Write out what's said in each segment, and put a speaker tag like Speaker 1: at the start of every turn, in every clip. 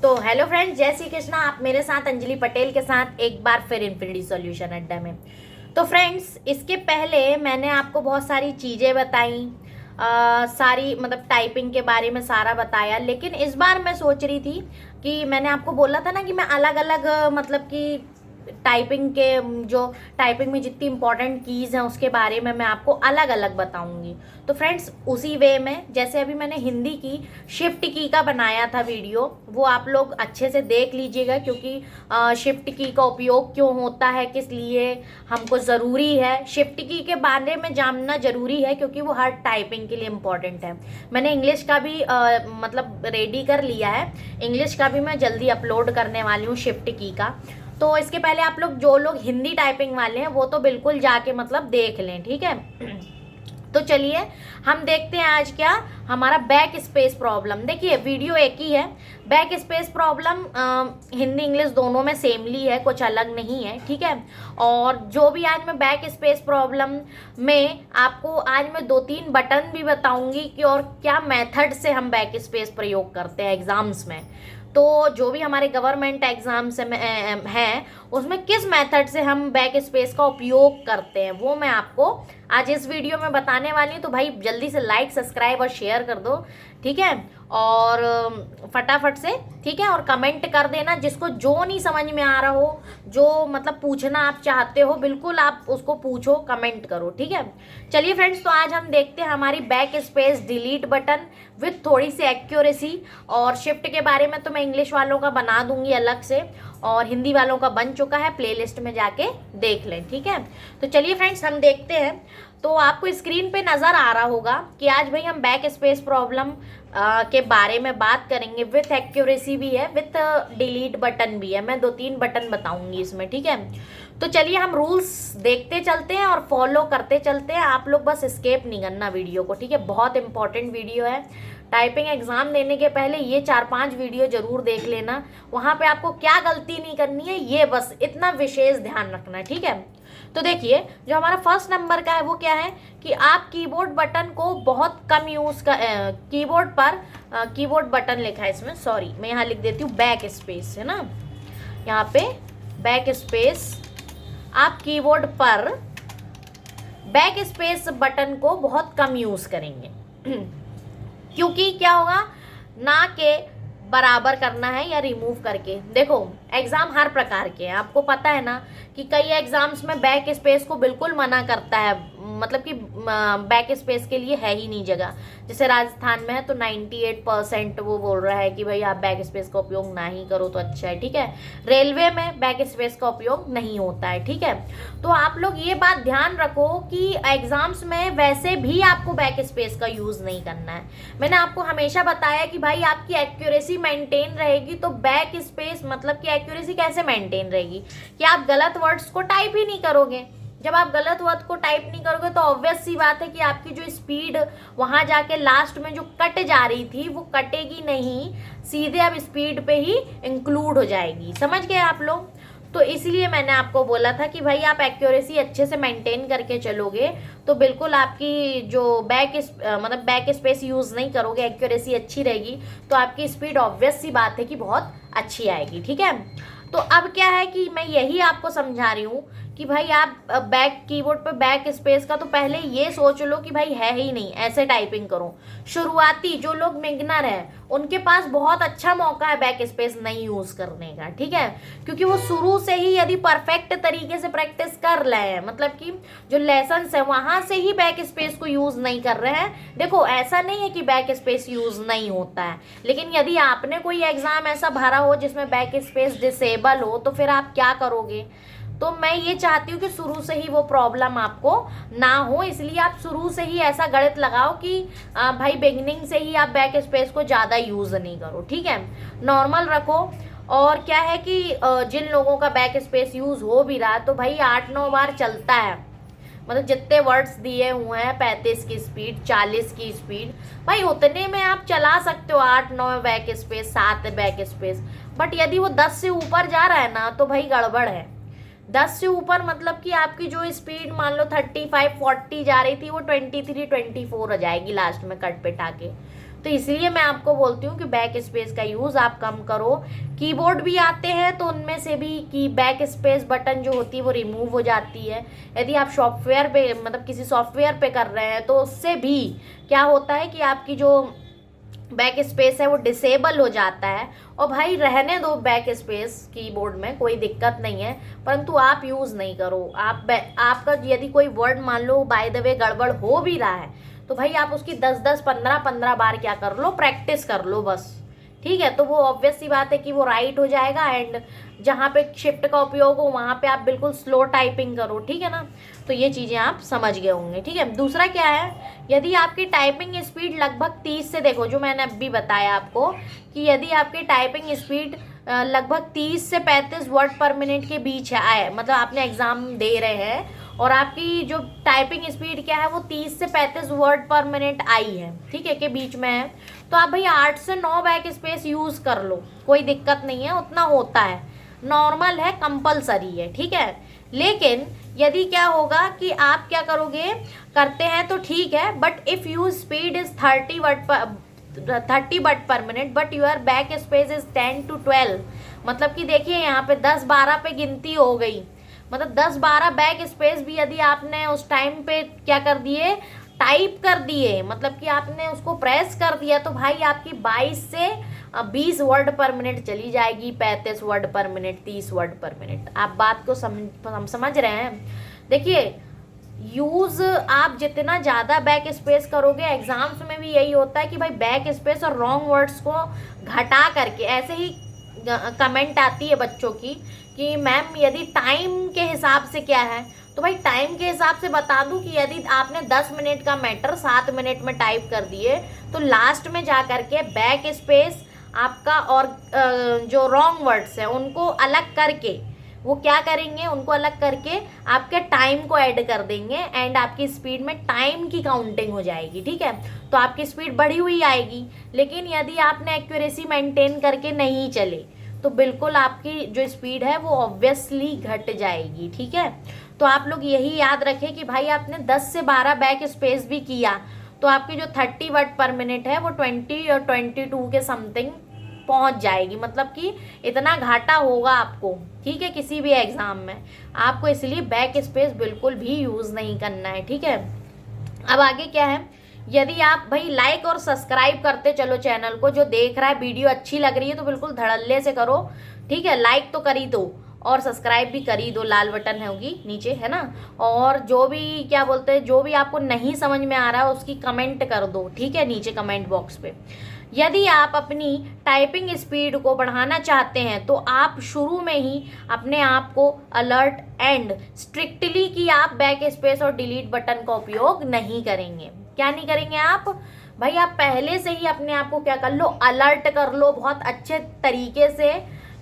Speaker 1: तो hello friends, जय श्री कृष्णा। आप मेरे साथ अंजलि पटेल के साथ एक बार फिर इन्फिनिटी सॉल्यूशन अड्डा में। तो फ्रेंड्स, इसके पहले मैंने आपको बहुत सारी चीज़ें बताई, सारी मतलब टाइपिंग के बारे में सारा बताया। लेकिन इस बार मैं सोच रही थी कि मैंने आपको बोला था ना कि मैं अलग अलग मतलब कि टाइपिंग के जो टाइपिंग में जितनी इंपॉर्टेंट कीज़ हैं उसके बारे में मैं आपको अलग अलग बताऊंगी। तो फ्रेंड्स, उसी वे में जैसे अभी मैंने हिंदी की शिफ्ट की का बनाया था वीडियो, वो आप लोग अच्छे से देख लीजिएगा, क्योंकि शिफ्ट की का उपयोग क्यों होता है, किस लिए हमको ज़रूरी है, शिफ्ट की के बारे में जानना ज़रूरी है, क्योंकि वो हर टाइपिंग के लिए इम्पॉर्टेंट है। मैंने इंग्लिश का भी मतलब रेडी कर लिया है, इंग्लिश का भी मैं जल्दी अपलोड करने वाली हूँ शिफ्ट की का। तो इसके पहले आप लोग जो लोग हिंदी टाइपिंग वाले हैं वो तो बिल्कुल जाके मतलब देख लें, ठीक है। तो चलिए हम देखते हैं आज क्या हमारा बैक स्पेस प्रॉब्लम। देखिए वीडियो एक ही है, back space problem Hindi English दोनों में सेमली है, कुछ अलग नहीं है, ठीक है। और जो भी आज मैं बैक स्पेस प्रॉब्लम में आपको आज मैं 2-3 बटन भी बताऊंगी कि और क्या मेथड से हम बैक स्पेस प्रयोग करते हैं एग्जाम्स में। तो जो भी हमारे गवर्नमेंट एग्जाम्स हैं उसमें किस मेथड से हम बैक स्पेस का उपयोग करते हैं वो मैं आपको आज इस वीडियो में बताने वाली हूँ। तो भाई जल्दी से लाइक सब्सक्राइब और शेयर कर दो, ठीक है। और फटाफट से, ठीक है, और कमेंट कर देना जिसको जो नहीं समझ में आ रहा हो, जो मतलब पूछना आप चाहते हो, बिल्कुल आप उसको पूछो, कमेंट करो, ठीक है। चलिए फ्रेंड्स, तो आज हम देखते हैं हमारी back space delete button with थोड़ी सी एक्यूरेसी। और शिफ्ट के बारे में तो मैं इंग्लिश वालों का बना दूंगी अलग से, और हिंदी वालों का बन चुका है, प्लेलिस्ट में जाके देख लें, ठीक है। तो चलिए फ्रेंड्स, हम देखते हैं। तो आपको स्क्रीन पे नज़र आ रहा होगा कि आज भाई हम बैक स्पेस प्रॉब्लम के बारे में बात करेंगे, विथ एक्यूरेसी भी है, विथ डिलीट बटन भी है। मैं 2-3 बटन बताऊंगी इसमें, ठीक है। तो चलिए हम रूल्स देखते चलते हैं और फॉलो करते चलते हैं। आप लोग बस स्केप नहीं करना वीडियो को, ठीक है। बहुत इंपॉर्टेंट वीडियो है। टाइपिंग एग्जाम देने के पहले ये 4-5 वीडियो जरूर देख लेना। वहां पे आपको क्या गलती नहीं करनी है, ये बस इतना विशेष ध्यान रखना है, ठीक है। तो देखिए, जो हमारा फर्स्ट नंबर का है वो क्या है कि आप कीबोर्ड बटन को बहुत कम यूज कर, कीबोर्ड पर कीबोर्ड बटन लिखा है इसमें, सॉरी मैं यहाँ लिख देती हूँ बैक स्पेस, है ना, यहाँ पे बैक स्पेस। आप कीबोर्ड पर बैक स्पेस बटन को बहुत कम यूज करेंगे क्योंकि क्या होगा ना के बराबर करना है या रिमूव करके। देखो एग्जाम हर प्रकार के हैं, आपको पता है ना कि कई एग्जाम्स में बैक स्पेस को बिल्कुल मना करता है, मतलब कि बैक स्पेस के लिए है ही नहीं जगह। जैसे राजस्थान में है तो 98% वो बोल रहा है कि भाई आप बैक स्पेस का उपयोग ना ही करो तो अच्छा है, ठीक है। रेलवे में बैक स्पेस का उपयोग नहीं होता है, ठीक है। तो आप लोग ये बात ध्यान रखो कि एग्जाम्स में वैसे भी आपको बैक स्पेस का यूज नहीं करना है। मैंने आपको हमेशा बताया कि भाई आपकी एक्यूरेसी मेंटेन रहेगी, तो बैक स्पेस मतलब कि एक्यूरेसी कैसे मेंटेन रहेगी कि आप गलत वर्ड्स को टाइप ही नहीं करोगे। जब आप गलत वर्ड को टाइप नहीं करोगे तो ऑब्वियस सी बात है कि आपकी जो स्पीड वहां जाके लास्ट में जो कट जा रही थी वो कटेगी नहीं, सीधे अब स्पीड पे ही इंक्लूड हो जाएगी। समझ गए आप लोग? तो इसलिए मैंने आपको बोला था कि भाई आप एक्यूरेसी अच्छे से मेंटेन करके चलोगे तो बिल्कुल आपकी जो मतलब बैक स्पेस यूज नहीं करोगे, एक्यूरेसी अच्छी रहेगी, तो आपकी स्पीड ऑब्वियस सी बात है कि बहुत अच्छी आएगी, ठीक है। तो अब क्या है कि मैं यही आपको समझा रही हूँ कि भाई आप बैक कीबोर्ड पे बैक स्पेस का तो पहले ये सोच लो कि भाई है ही नहीं, ऐसे टाइपिंग करो। शुरुआती जो लोग बिगिनर हैं उनके पास बहुत अच्छा मौका है बैक स्पेस नहीं यूज करने का, ठीक है, क्योंकि वो शुरू से ही यदि परफेक्ट तरीके से प्रैक्टिस कर रहे हैं, मतलब कि जो लेसन है वहां से ही बैक स्पेस को यूज नहीं कर रहे हैं। देखो ऐसा नहीं है कि बैक स्पेस यूज नहीं होता है, लेकिन यदि आपने कोई एग्जाम ऐसा भरा हो जिसमें बैक स्पेस डिसेबल हो तो फिर आप क्या करोगे। तो मैं ये चाहती हूँ कि शुरू से ही वो प्रॉब्लम आपको ना हो, इसलिए आप शुरू से ही ऐसा गणित लगाओ कि भाई बिगनिंग से ही आप बैक स्पेस को ज़्यादा यूज़ नहीं करो, ठीक है, नॉर्मल रखो। और क्या है कि जिन लोगों का बैक स्पेस यूज़ हो भी रहा तो भाई 8-9 बार चलता है, मतलब जितने वर्ड्स दिए हुए हैं 35 की स्पीड 40 की स्पीड, भाई उतने में आप चला सकते हो 8-9 back space 7 back space. But यदि वो 10 से ऊपर जा रहा है ना तो भाई गड़बड़ है। 10 से ऊपर मतलब कि आपकी जो स्पीड मान लो 35-40 जा रही थी वो 23-24 हो जाएगी लास्ट में कट पे टाके। तो इसलिए मैं आपको बोलती हूँ कि बैक स्पेस का यूज़ आप कम करो। कीबोर्ड भी आते हैं तो उनमें से भी कि बैक स्पेस बटन जो होती है वो रिमूव हो जाती है। यदि आप सॉफ्टवेयर पे मतलब किसी सॉफ्टवेयर पे कर रहे हैं तो उससे भी क्या होता है कि आपकी जो बैक स्पेस है वो डिसेबल हो जाता है। और भाई रहने दो बैक स्पेस कीबोर्ड में, कोई दिक्कत नहीं है, परंतु आप यूज़ नहीं करो। आपका यदि कोई वर्ड मान लो बाय द वे गड़बड़ हो भी रहा है तो भाई आप उसकी 10-10 15-15 बार क्या कर लो, प्रैक्टिस कर लो बस, ठीक है। तो वो ऑब्वियस सी बात है कि वो राइट हो जाएगा। एंड जहाँ पे शिफ्ट का उपयोग हो वहाँ पे आप बिल्कुल स्लो टाइपिंग करो, ठीक है ना। तो ये चीज़ें आप समझ गए होंगे, ठीक है। दूसरा क्या है, यदि आपकी टाइपिंग स्पीड लगभग 30 से, देखो जो मैंने अभी बताया आपको कि यदि आपकी टाइपिंग स्पीड लगभग 30 से 35 वर्ड पर मिनट के बीच आए, मतलब आपने एग्ज़ाम दे रहे हैं और आपकी जो टाइपिंग स्पीड क्या है वो 30 से 35 वर्ड पर मिनट आई है, ठीक है, के बीच में है, तो आप भैया 8 से 9 बैक स्पेस यूज़ कर लो, कोई दिक्कत नहीं है, उतना होता है, नॉर्मल है, कंपलसरी है, ठीक है। लेकिन यदि क्या होगा कि आप क्या करोगे, करते हैं तो ठीक है, but if you speed is 30 word पर minute but you're back space is 10 to 12, मतलब कि देखिए यहाँ पे 10-12 पे गिनती हो गई, मतलब 10-12 बैक स्पेस भी यदि आपने उस टाइम पे क्या कर दिए, टाइप कर दिए, मतलब कि आपने उसको प्रेस कर दिया, तो भाई आपकी 22 से 20 वर्ड पर मिनट चली जाएगी, 35 वर्ड पर मिनट, 30 वर्ड पर मिनट। आप बात को समझ रहे हैं। देखिए यूज़ आप जितना ज़्यादा बैक स्पेस करोगे, एग्जाम्स में भी यही होता है कि भाई बैक स्पेस और रॉन्ग वर्ड्स को घटा करके, ऐसे ही कमेंट आती है बच्चों की कि मैम यदि टाइम के हिसाब से क्या है, तो भाई टाइम के हिसाब से बता दूं कि यदि आपने 10 मिनट का मैटर 7 मिनट में टाइप कर दिए तो लास्ट में जा करके बैक स्पेस आपका और जो रॉन्ग वर्ड्स हैं उनको अलग करके वो क्या करेंगे, उनको अलग करके आपके टाइम को ऐड कर देंगे एंड आपकी स्पीड में टाइम की काउंटिंग हो जाएगी, ठीक है। तो आपकी स्पीड बढ़ी हुई आएगी। लेकिन यदि आपने एक्यूरेसी मेंटेन करके नहीं चले तो बिल्कुल आपकी जो स्पीड है वो ऑब्वियसली घट जाएगी, ठीक है। तो आप लोग यही याद रखें कि भाई आपने 10 से 12 बैक स्पेस भी किया तो आपकी जो 30 वर्ड पर मिनट है वो 20 और 22 के समथिंग पहुंच जाएगी, मतलब कि इतना घाटा होगा आपको, ठीक है, किसी भी एग्जाम में आपको, इसलिए बैक स्पेस बिल्कुल भी यूज़ नहीं करना है, ठीक है। अब आगे क्या है, यदि आप भाई लाइक और सब्सक्राइब करते चलो चैनल को, जो देख रहा है वीडियो अच्छी लग रही है तो बिल्कुल धड़ल्ले से करो, ठीक है, लाइक तो कर ही दो और सब्सक्राइब भी कर ही दो, लाल बटन होगी नीचे, है ना। और जो भी क्या बोलते हैं, जो भी आपको नहीं समझ में आ रहा है उसकी कमेंट कर दो, ठीक है, नीचे कमेंट बॉक्स पे। यदि आप अपनी टाइपिंग स्पीड को बढ़ाना चाहते हैं तो आप शुरू में ही अपने आप को अलर्ट एंड स्ट्रिक्टली कि आप बैक स्पेस और डिलीट बटन का उपयोग नहीं करेंगे। क्या नहीं करेंगे आप भाई, आप पहले से ही अपने आप को क्या कर लो, अलर्ट कर लो बहुत अच्छे तरीके से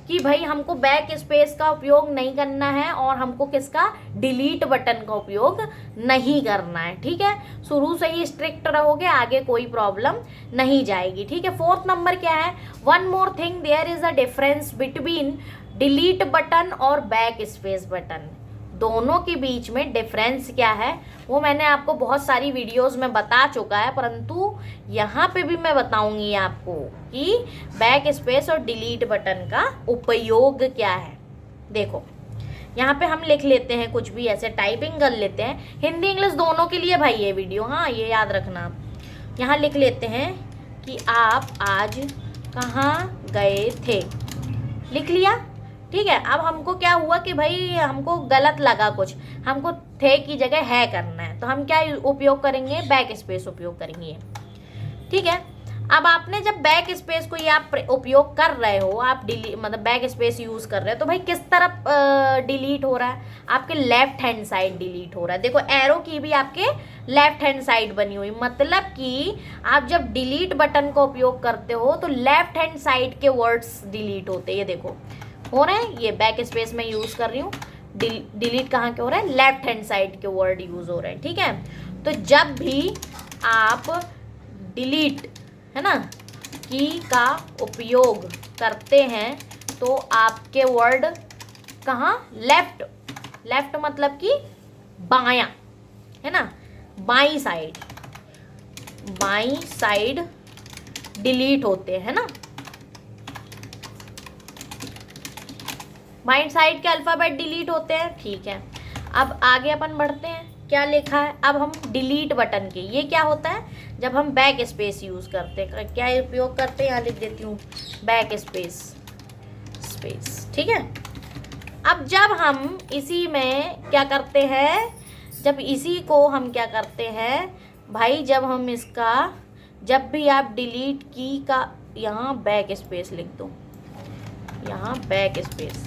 Speaker 1: कि भाई हमको बैक स्पेस का उपयोग नहीं करना है और हमको किसका, डिलीट बटन का उपयोग नहीं करना है, ठीक है। शुरू से ही स्ट्रिक्ट रहोगे, आगे कोई प्रॉब्लम नहीं जाएगी, ठीक है। 4th नंबर क्या है, one more thing, there is a difference between delete button और बैक स्पेस बटन, दोनों के बीच में डिफरेंस क्या है वो मैंने आपको बहुत सारी वीडियोस में बता चुका है, परंतु यहाँ पे भी मैं बताऊंगी आपको कि बैक स्पेस और डिलीट बटन का उपयोग क्या है। देखो यहाँ पे हम लिख लेते हैं, कुछ भी ऐसे टाइपिंग कर लेते हैं, हिंदी इंग्लिश दोनों के लिए भाई ये वीडियो, हाँ ये याद रखना आप। यहाँ लिख लेते हैं कि आप आज कहाँ गए थे, लिख लिया, ठीक है। अब हमको क्या हुआ कि भाई हमको गलत लगा कुछ, हमको थे की जगह है करना है, तो हम क्या उपयोग करेंगे, बैक स्पेस उपयोग करेंगे, ठीक है। अब आपने जब बैक स्पेस को ये आप उपयोग कर रहे हो, आप मतलब बैक स्पेस यूज़ कर रहे हो, तो भाई किस तरफ डिलीट हो रहा है, आपके लेफ्ट हैंड साइड डिलीट हो रहा है। देखो एरो की भी आपके लेफ्ट हैंड साइड बनी हुई, मतलब कि आप जब डिलीट बटन का उपयोग करते हो तो लेफ्ट हैंड साइड के वर्ड्स डिलीट होते हैं, ये देखो हो रहे हैं, ये बैक स्पेस में यूज़ कर रही हूँ, डिलीट कहाँ के हो रहा है, लेफ्ट हैंड साइड के वर्ड यूज़ हो रहे हैं, ठीक है। तो जब भी आप डिलीट, है ना, की का उपयोग करते हैं तो आपके वर्ड कहाँ, लेफ्ट, लेफ्ट मतलब कि बायां, है ना, बाई साइड डिलीट होते हैं ना, बाइट साइड के अल्फाबेट डिलीट होते हैं, ठीक है। अब आगे अपन बढ़ते हैं, क्या लिखा है अब हम डिलीट बटन के, ये क्या होता है जब हम बैक स्पेस यूज़ करते हैं, क्या उपयोग करते हैं, यहाँ लिख देती हूँ बैक स्पेस, ठीक है। अब जब हम इसी में क्या करते हैं, जब इसी को हम क्या करते हैं भाई, जब हम इसका, जब भी आप डिलीट की का यहाँ बैक स्पेस लिख दो, यहाँ बैक स्पेस,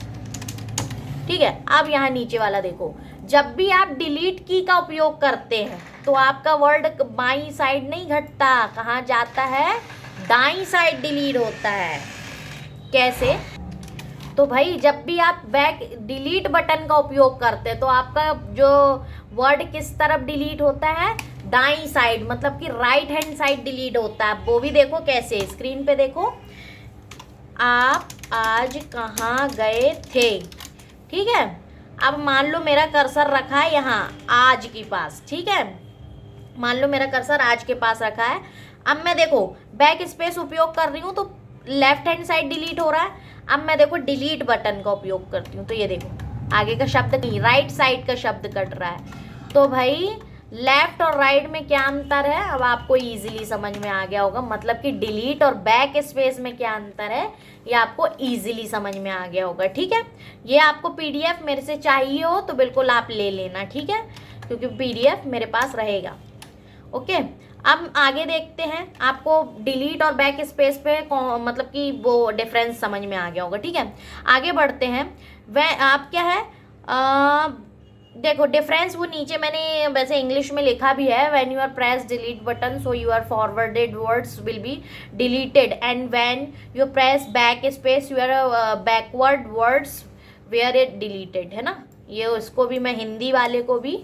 Speaker 1: ठीक है। अब यहाँ नीचे वाला देखो, जब भी आप डिलीट की का उपयोग करते हैं तो आपका वर्ड बाईं साइड नहीं घटता, कहाँ जाता है, दाईं साइड डिलीट होता है। कैसे, तो भाई जब भी आप बैक डिलीट बटन का उपयोग करते हैं तो आपका जो वर्ड किस तरफ डिलीट होता है, दाईं साइड, मतलब कि राइट हैंड साइड डिलीट होता है। वो भी देखो कैसे, स्क्रीन पे देखो, आप आज कहाँ गए थे, ठीक है। अब मान लो मेरा कर्सर रखा है यहाँ आज के पास, ठीक है, मान लो मेरा कर्सर आज के पास रखा है। अब मैं देखो बैक स्पेस उपयोग कर रही हूँ तो लेफ्ट हैंड साइड डिलीट हो रहा है। अब मैं देखो डिलीट बटन का उपयोग करती हूँ तो ये देखो आगे का शब्द नहीं, राइट साइड का शब्द कट रहा है। तो भाई लेफ्ट और राइट में क्या अंतर है, अब आपको इजीली समझ में आ गया होगा, मतलब कि डिलीट और बैक स्पेस में क्या अंतर है ये आपको इजीली समझ में आ गया होगा, ठीक है। ये आपको पीडीएफ मेरे से चाहिए हो तो बिल्कुल आप ले लेना, ठीक है, क्योंकि पीडीएफ मेरे पास रहेगा, ओके। अब आगे देखते हैं, आपको डिलीट और बैक स्पेस पे मतलब कि वो डिफरेंस समझ में आ गया होगा, ठीक है। आगे बढ़ते हैं, वह आप क्या है देखो डिफरेंस वो नीचे मैंने वैसे इंग्लिश में लिखा भी है, when you are press delete button so your forwarded words will be deleted and when you press back space your backward words were it deleted, है ना। ये इसको भी मैं हिंदी वाले को भी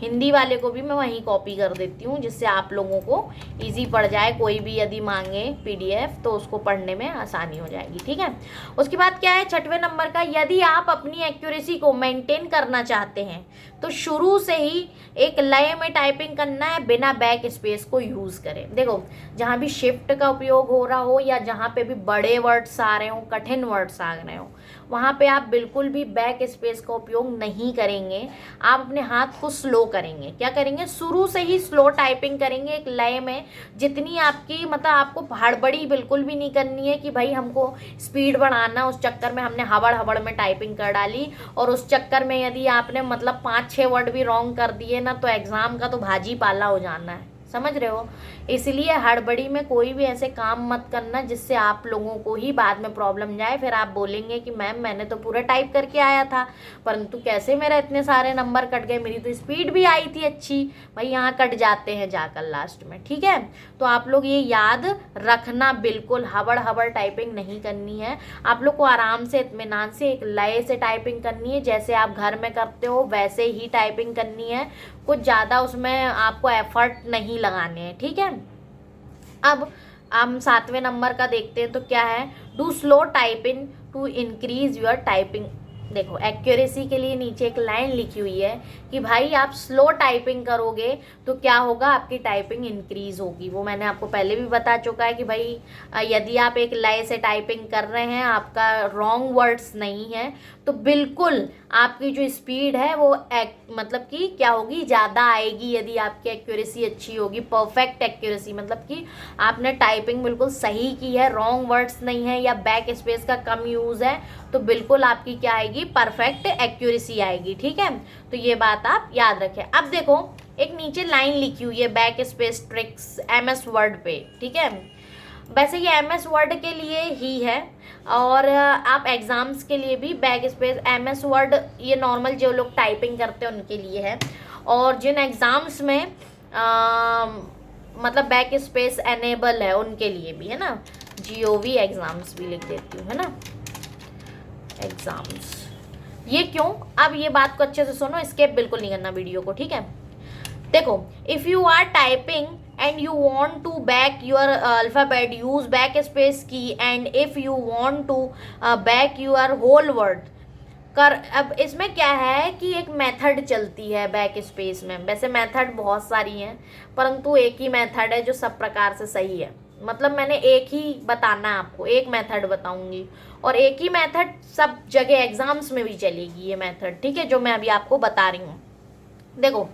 Speaker 1: हिंदी वाले को भी मैं वहीं कॉपी कर देती हूँ जिससे आप लोगों को इजी पड़ जाए, कोई भी यदि मांगे पीडीएफ तो उसको पढ़ने में आसानी हो जाएगी, ठीक है। उसके बाद क्या है 6वें नंबर का, यदि आप अपनी एक्यूरेसी को मेंटेन करना चाहते हैं तो शुरू से ही एक लय में टाइपिंग करना है, बिना बैक स्पेस को यूज़ करें। देखो जहाँ भी शिफ्ट का उपयोग हो रहा हो या जहाँ पे भी बड़े वर्ड्स आ रहे हो, कठिन वर्ड्स आ रहे हो, वहाँ पे आप बिल्कुल भी बैक स्पेस का उपयोग नहीं करेंगे। आप अपने हाथ को स्लो करेंगे, क्या करेंगे, शुरू से ही स्लो टाइपिंग करेंगे एक लय में, जितनी आपकी मतलब आपको हड़बड़ी बिल्कुल भी नहीं करनी है कि भाई हमको स्पीड बढ़ाना, उस चक्कर में हमने हबड़ हबड़ में टाइपिंग कर डाली और उस चक्कर में यदि आपने मतलब 5-6 वर्ड भी रॉन्ग कर दिए ना तो एग्ज़ाम का तो भाजी पाला हो जाना है, समझ रहे हो। इसलिए हड़बड़ी में कोई भी ऐसे काम मत करना जिससे आप लोगों को ही बाद में प्रॉब्लम जाए, फिर आप बोलेंगे कि मैम मैंने तो पूरा टाइप करके आया था परंतु कैसे मेरा इतने सारे नंबर कट गए, मेरी तो स्पीड भी आई थी अच्छी। भाई यहाँ कट जाते हैं जाकर लास्ट में, ठीक है। तो आप लोग ये याद रखना, बिल्कुल हबड़ हबड़ टाइपिंग नहीं करनी है। आप लोग को आराम से इत्मीनान से एक लय से टाइपिंग करनी है, जैसे आप घर में करते हो वैसे ही टाइपिंग करनी है, कुछ ज़्यादा उसमें आपको एफर्ट नहीं लगाने हैं, ठीक है। अब हम 7वें नंबर का देखते हैं तो क्या है, do slow typing to increase your typing. देखो एक्यूरेसी के लिए नीचे एक लाइन लिखी हुई है कि भाई आप स्लो टाइपिंग करोगे तो क्या होगा, आपकी टाइपिंग इंक्रीज होगी। वो मैंने आपको पहले भी बता चुका है कि भाई यदि आप एक लय से टाइपिंग कर रहे हैं, आपका रॉन्ग वर्ड्स नहीं है, तो बिल्कुल आपकी जो स्पीड है वो मतलब कि क्या होगी, ज़्यादा आएगी यदि आपकी एक्यूरेसी अच्छी होगी। परफेक्ट एक्यूरेसी मतलब कि आपने टाइपिंग बिल्कुल सही की है, रॉन्ग वर्ड्स नहीं है या बैक स्पेस का कम यूज़ है, तो बिल्कुल आपकी क्या आएगी, परफेक्ट एक्यूरेसी आएगी, ठीक है। तो ये बात आप याद रखें। अब देखो एक नीचे लाइन लिखी हुई है back space tricks MS word पे, ठीक है। वैसे ये MS वर्ड के लिए ही है और आप एग्ज़ाम्स के लिए भी बैक स्पेस MS वर्ड ये नॉर्मल जो लोग टाइपिंग करते हैं उनके लिए है, और जिन एग्ज़ाम्स में मतलब बैक स्पेस एनेबल है उनके लिए भी है ना। GOV एग्ज़ाम्स भी लिख देती हूँ, है ना, एग्ज़ाम्स। ये क्यों, अब ये बात को अच्छे से सुनो, स्किप बिल्कुल नहीं करना वीडियो को, ठीक है। देखो if you are typing and you want to back your alphabet use backspace key and if you want to back your whole word कर। अब इसमें क्या है कि एक मेथड चलती है बैक स्पेस में, वैसे मेथड बहुत सारी हैं परंतु एक ही मेथड है जो सब प्रकार से सही है। मतलब मैंने एक ही बताना है आपको, एक मेथड बताऊंगी और एक ही मेथड सब जगह एग्जाम्स में भी चलेगी ये मेथड, ठीक है, जो मैं अभी आपको बता रही हूँ। देखो,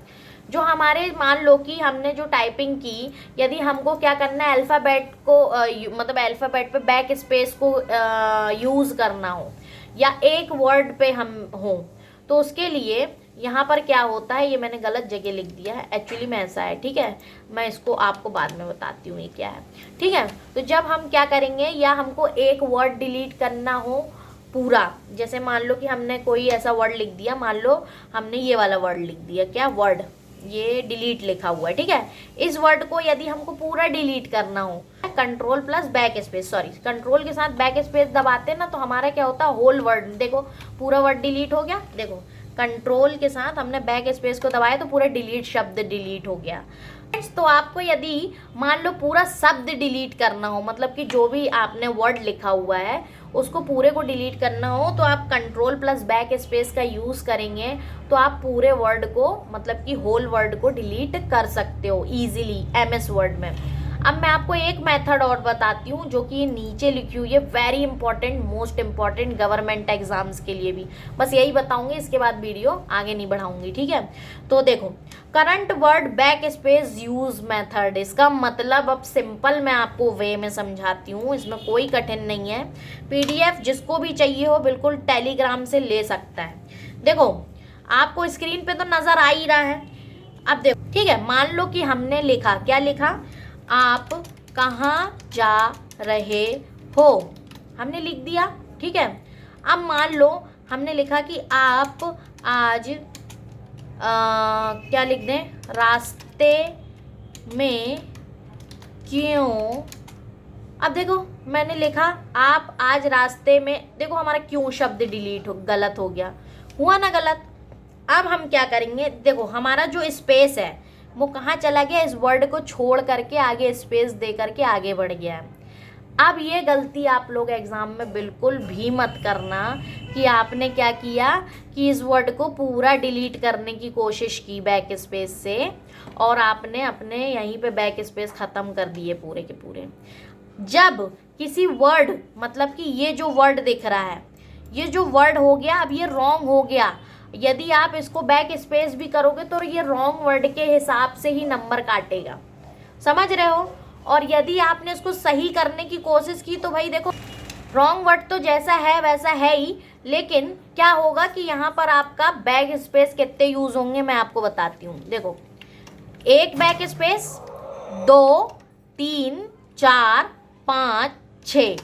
Speaker 1: जो हमारे मान लो कि हमने जो टाइपिंग की, यदि हमको क्या करना है, अल्फ़ाबेट को मतलब अल्फ़ाबेट पे बैक स्पेस को यूज़ करना हो या एक वर्ड पे हम हो, तो उसके लिए यहाँ पर क्या होता है, ये मैंने गलत जगह लिख दिया है, एक्चुअली में ऐसा है, ठीक है, मैं इसको आपको बाद में बताती हूँ ये क्या है, ठीक है। तो जब हम क्या करेंगे, या हमको एक वर्ड डिलीट करना हो पूरा, जैसे मान लो कि हमने कोई ऐसा वर्ड लिख दिया, मान लो हमने ये वाला वर्ड लिख दिया, क्या वर्ड, ये डिलीट लिखा हुआ है, ठीक है। इस वर्ड को यदि हमको पूरा डिलीट करना हो, control plus back space, sorry control के साथ बैक स्पेस दबाते हैं ना, तो हमारा क्या होता है, होल वर्ड, देखो पूरा वर्ड डिलीट हो गया, देखो कंट्रोल के साथ हमने बैक स्पेस को दबाया तो पूरा डिलीट शब्द डिलीट हो गया। तो आपको यदि मान लो पूरा शब्द डिलीट करना हो, मतलब कि जो भी आपने वर्ड लिखा हुआ है उसको पूरे को डिलीट करना हो, तो आप कंट्रोल प्लस बैक स्पेस का यूज़ करेंगे तो आप पूरे वर्ड को, मतलब कि होल वर्ड को डिलीट कर सकते हो इजीली एमएस वर्ड में। अब मैं आपको एक मेथड और बताती हूँ जो कि ये नीचे लिखी हुई है, very important, most important government exams के लिए भी, बस यही बताऊंगी, इसके बाद वीडियो आगे नहीं बढ़ाऊंगी, ठीक है। तो देखो, current word back space use method, इसका मतलब अब सिंपल मैं आपको वे में समझाती हूँ, इसमें कोई कठिन नहीं है। पीडीएफ जिसको भी चाहिए हो बिल्कुल टेलीग्राम से ले सकता है। देखो, आपको स्क्रीन पे तो नजर आ ही रहा है, अब देखो, ठीक है, मान लो कि हमने लिखा, क्या लिखा, आप कहाँ जा रहे हो, हमने लिख दिया, ठीक है। अब मान लो हमने लिखा कि आप आज क्या लिख दें, रास्ते में क्यों, अब देखो मैंने लिखा आप आज रास्ते में, देखो हमारा क्यों शब्द डिलीट हो, गलत हो गया, हुआ ना गलत। अब हम क्या करेंगे, देखो हमारा जो स्पेस है वो कहाँ चला गया, इस वर्ड को छोड़ करके आगे स्पेस दे करके आगे बढ़ गया है। अब ये गलती आप लोग एग्जाम में बिल्कुल भी मत करना कि आपने क्या किया कि इस वर्ड को पूरा डिलीट करने की कोशिश की बैक स्पेस से और आपने अपने यहीं पे बैक स्पेस ख़त्म कर दिए पूरे के पूरे। जब किसी वर्ड, मतलब कि ये जो वर्ड दिख रहा है, ये जो वर्ड हो गया, अब ये रॉन्ग हो गया, यदि आप इसको बैक स्पेस भी करोगे तो ये रॉन्ग वर्ड के हिसाब से ही नंबर काटेगा, समझ रहे हो। और यदि आपने इसको सही करने की कोशिश की तो भाई देखो, रॉन्ग वर्ड तो जैसा है वैसा है ही, लेकिन क्या होगा कि यहाँ पर आपका बैक स्पेस कितने यूज होंगे मैं आपको बताती हूँ। देखो, एक back space, 2, 3, 4, 5,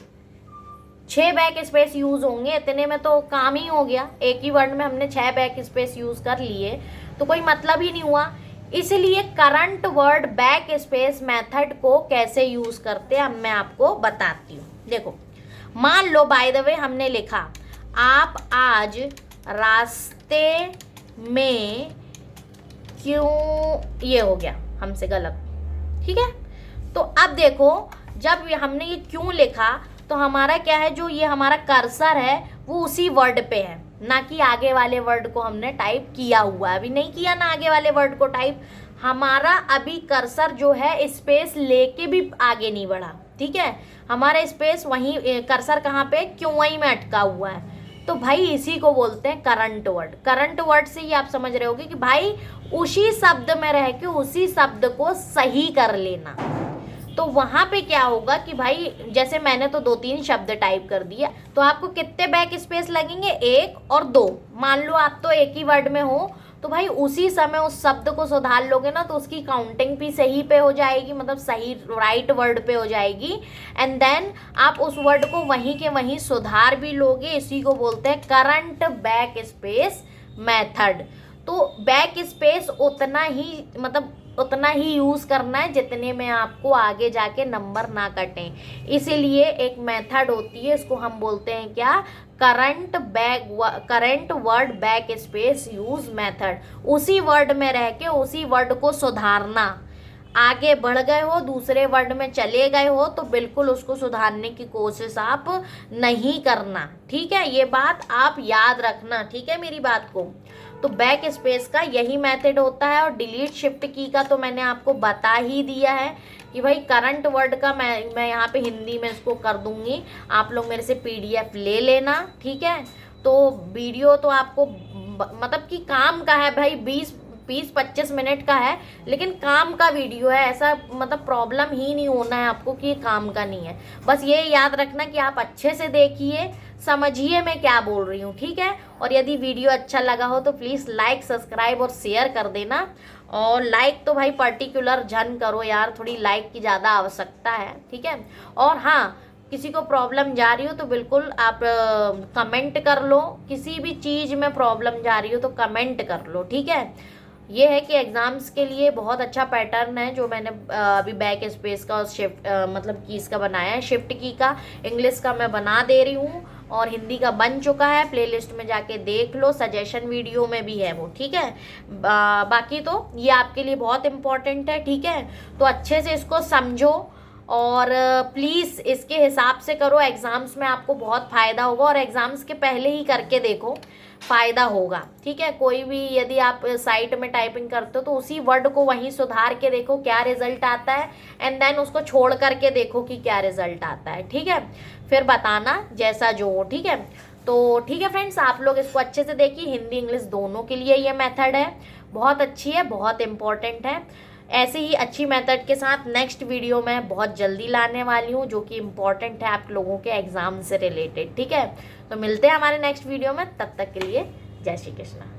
Speaker 1: 6 back space use होंगे, इतने में तो काम ही हो गया, एक ही वर्ड में हमने 6 बैक स्पेस यूज कर लिए तो कोई मतलब ही नहीं हुआ। इसलिए current word back space method को कैसे यूज करते हैं अब मैं आपको बताती हूँ। देखो, मान लो बाय द वे हमने लिखा आप आज रास्ते में क्यों, ये हो गया हमसे गलत, ठीक है। तो अब देखो, जब हमने ये क्यों लिखा तो हमारा क्या है, जो ये हमारा कर्सर है वो उसी वर्ड पे है, ना कि आगे वाले वर्ड को हमने टाइप किया हुआ है, अभी नहीं किया ना आगे वाले वर्ड को टाइप, हमारा अभी कर्सर जो है स्पेस लेके भी आगे नहीं बढ़ा, ठीक है, हमारा स्पेस वहीं, कर्सर कहाँ पे, क्यों, वहीं में अटका हुआ है। तो भाई इसी को बोलते हैं करंट वर्ड। करंट वर्ड से ही आप समझ रहे होगे कि भाई उसी शब्द में रह के उसी शब्द को सही कर लेना। तो वहां पे क्या होगा कि भाई जैसे मैंने तो 2-3 शब्द टाइप कर दिया, तो आपको कितने बैक स्पेस लगेंगे, 1 और 2। मान लो आप तो एक ही वर्ड में हो तो भाई उसी समय उस शब्द को सुधार लोगे ना तो उसकी काउंटिंग भी सही पे हो जाएगी, मतलब सही राइट वर्ड पे हो जाएगी, एंड देन आप उस वर्ड को वहीं के वहीं सुधार भी लोगे। इसी को बोलते हैं करंट बैक स्पेस मेथड। तो बैक स्पेस उतना ही, मतलब उतना ही यूज़ करना है जितने में आपको आगे जाके नंबर ना कटें। इसीलिए एक मेथड होती है, इसको हम बोलते हैं क्या, current word back space use method. उसी वर्ड में रह के उसी वर्ड को सुधारना। आगे बढ़ गए हो, दूसरे वर्ड में चले गए हो, तो बिल्कुल उसको सुधारने की कोशिश आप नहीं करना, ठीक है। ये बात आप याद रखना, ठीक है मेरी बात को। तो बैक स्पेस का यही मेथड होता है, और डिलीट शिफ्ट की का तो मैंने आपको बता ही दिया है कि भाई करंट वर्ड का मैं यहाँ पे हिंदी में इसको कर दूंगी, आप लोग मेरे से PDF ले लेना, ठीक है। तो वीडियो तो आपको मतलब कि काम का है भाई, 20-25 मिनट का है, लेकिन काम का वीडियो है, ऐसा मतलब प्रॉब्लम ही नहीं होना है आपको कि ये काम का नहीं है। बस ये याद रखना कि आप अच्छे से देखिए, समझिए मैं क्या बोल रही हूँ, ठीक है। और यदि वीडियो अच्छा लगा हो तो प्लीज़ लाइक, सब्सक्राइब और शेयर कर देना। और लाइक तो भाई पर्टिकुलर जन करो यार, थोड़ी लाइक की ज़्यादा आवश्यकता है, ठीक है। और हाँ, किसी को प्रॉब्लम जा रही हो तो बिल्कुल आप कमेंट कर लो, किसी भी चीज़ में प्रॉब्लम जा रही हो तो कमेंट कर लो, ठीक है। ये है कि एग्ज़ाम्स के लिए बहुत अच्छा पैटर्न है जो मैंने अभी बैक स्पेस का और शिफ्ट मतलब कीज़ का बनाया है। शिफ्ट की का इंग्लिश का मैं बना दे रही हूँ, और हिंदी का बन चुका है, प्लेलिस्ट में जाके देख लो, सजेशन वीडियो में भी है वो, ठीक है। बाकी तो ये आपके लिए बहुत इम्पोर्टेंट है, ठीक है। तो अच्छे से इसको समझो, और प्लीज़ इसके हिसाब से करो, एग्ज़ाम्स में आपको बहुत फ़ायदा होगा, और एग्ज़ाम्स के पहले ही करके देखो, फ़ायदा होगा, ठीक है। कोई भी यदि आप साइट में टाइपिंग करते हो तो उसी वर्ड को वहीं सुधार के देखो क्या रिजल्ट आता है, एंड देन उसको छोड़ करके देखो कि क्या रिजल्ट आता है, ठीक है। फिर बताना जैसा जो हो, ठीक है। तो ठीक है फ्रेंड्स, आप लोग इसको अच्छे से देखिए, हिंदी इंग्लिश दोनों के लिए ये मेथड है, बहुत अच्छी है, बहुत इम्पॉर्टेंट है। ऐसे ही अच्छी मेथड के साथ नेक्स्ट वीडियो में बहुत जल्दी लाने वाली हूँ, जो कि इम्पॉर्टेंट है आप लोगों के एग्जाम से रिलेटेड, ठीक है। तो मिलते हैं हमारे नेक्स्ट वीडियो में, तब तक के लिए जय श्री कृष्णा।